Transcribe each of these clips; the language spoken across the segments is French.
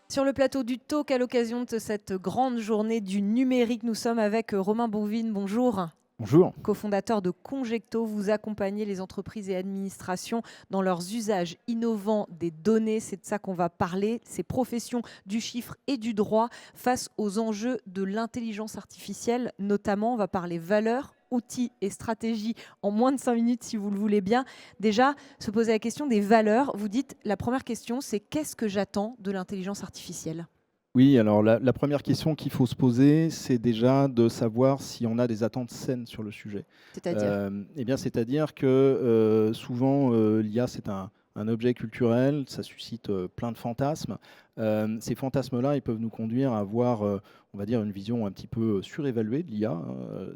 Sur le plateau du Talk, à l'occasion de cette grande journée du numérique, nous sommes avec Romain Bourvin. Bonjour. Bonjour. Cofondateur de Conjecto, vous accompagnez les entreprises et administrations dans leurs usages innovants des données. C'est de ça qu'on va parler, ces professions du chiffre et du droit face aux enjeux de l'intelligence artificielle. Notamment, on va parler valeurs, outils et stratégies en moins de 5 minutes si vous le voulez bien. Déjà, se poser la question des valeurs. Vous dites, la première question, c'est qu'est-ce que j'attends de l'intelligence artificielle ? Oui, alors la première question qu'il faut se poser, c'est déjà de savoir si on a des attentes saines sur le sujet. C'est-à-dire ? Eh bien, c'est-à-dire que souvent, l'IA, c'est un objet culturel, ça suscite plein de fantasmes. Ces fantasmes-là, ils peuvent nous conduire à avoir, on va dire, une vision un petit peu surévaluée de l'IA.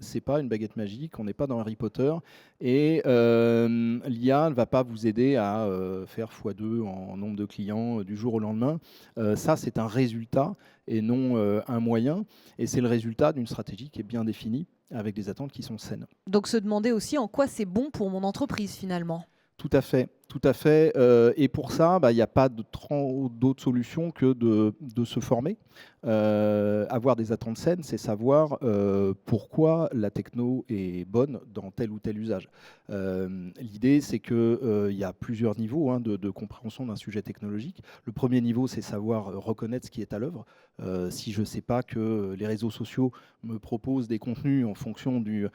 C'est pas une baguette magique, on n'est pas dans Harry Potter. Et l'IA ne va pas vous aider à faire x2 en nombre de clients du jour au lendemain. Ça, c'est un résultat et non un moyen. Et c'est le résultat d'une stratégie qui est bien définie avec des attentes qui sont saines. Donc se demander aussi en quoi c'est bon pour mon entreprise finalement. Tout à fait, tout à fait. Et pour ça, bah, il n'y a pas d'autre solution que de se former. Avoir des attentes saines, c'est savoir pourquoi la techno est bonne dans tel ou tel usage. L'idée, c'est qu'il y a plusieurs niveaux de compréhension d'un sujet technologique. Le premier niveau, c'est savoir reconnaître ce qui est à l'œuvre. Si je ne sais pas que les réseaux sociaux me proposent des contenus en fonction du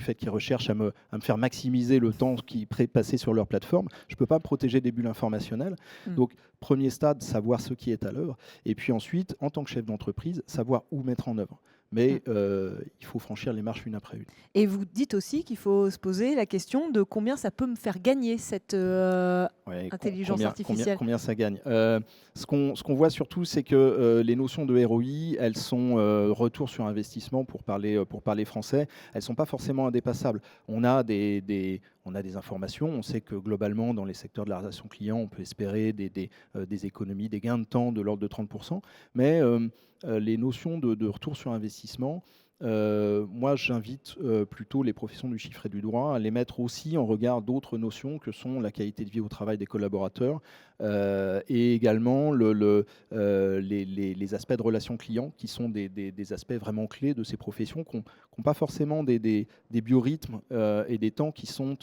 fait qu'ils recherchent à me faire maximiser le temps qui est passé sur leur plateforme, je ne peux pas me protéger des bulles informationnelles. Donc, premier stade, savoir ce qui est à l'œuvre. Et puis ensuite, en tant que chef d'entreprise, savoir où mettre en œuvre. Mais il faut franchir les marches une après une. Et vous dites aussi qu'il faut se poser la question de combien ça peut me faire gagner cette Ouais, intelligence artificielle. combien ça gagne. Ce qu'on voit surtout, c'est que les notions de ROI, elles sont retour sur investissement pour parler français. Elles ne sont pas forcément indépassables. On a des informations. On sait que globalement, dans les secteurs de la relation client, on peut espérer des économies, des gains de temps de l'ordre de 30%. Mais les notions de retour sur investissement, moi, j'invite plutôt les professions du chiffre et du droit à les mettre aussi en regard d'autres notions que sont la qualité de vie au travail des collaborateurs et également les aspects de relations clients qui sont des aspects vraiment clés de ces professions qui n'ont pas forcément des biorhythmes et des temps qui sont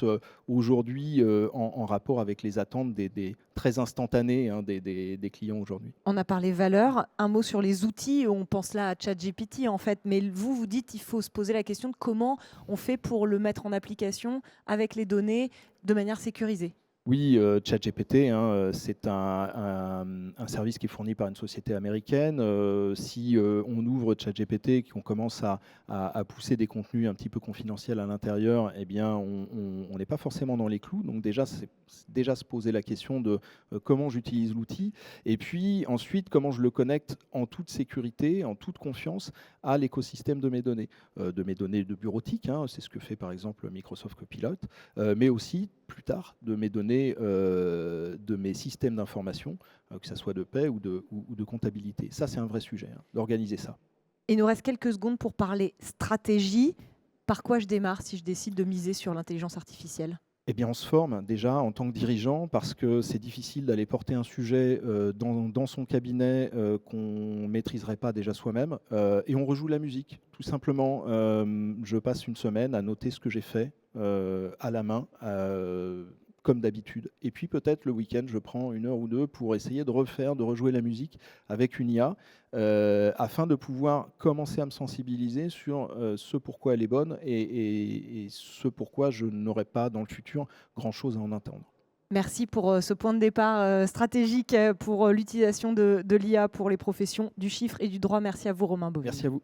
aujourd'hui en rapport avec les attentes des très instantanées des clients aujourd'hui. On a parlé valeurs, un mot sur les outils, on pense là à ChatGPT en fait, mais vous dites qu'il faut se poser la question de comment on fait pour le mettre en application avec les données de manière sécurisée. Oui, ChatGPT, c'est un service qui est fourni par une société américaine. Si on ouvre ChatGPT et qu'on commence à pousser des contenus un petit peu confidentiels à l'intérieur, eh bien, on n'est pas forcément dans les clous. Donc déjà, c'est déjà se poser la question de comment j'utilise l'outil et puis ensuite comment je le connecte en toute sécurité, en toute confiance à l'écosystème de mes données de bureautique. C'est ce que fait par exemple Microsoft Copilot, mais aussi plus tard de mes données de mes systèmes d'information, que ce soit de paie ou de comptabilité. Ça, c'est un vrai sujet, d'organiser ça. Il nous reste quelques secondes pour parler stratégie. Par quoi je démarre si je décide de miser sur l'intelligence artificielle ? Eh bien, on se forme déjà en tant que dirigeant parce que c'est difficile d'aller porter un sujet dans son cabinet qu'on ne maîtriserait pas déjà soi-même. Et on rejoue la musique, tout simplement. Je passe une semaine à noter ce que j'ai fait à la main, comme d'habitude. Et puis peut-être le week-end, je prends 1 heure ou 2 pour essayer de rejouer la musique avec une IA afin de pouvoir commencer à me sensibiliser sur ce pourquoi elle est bonne et ce pourquoi je n'aurai pas dans le futur grand-chose à en attendre. Merci pour ce point de départ stratégique pour l'utilisation de l'IA pour les professions du chiffre et du droit. Merci à vous, Romain Bourvil. Merci à vous.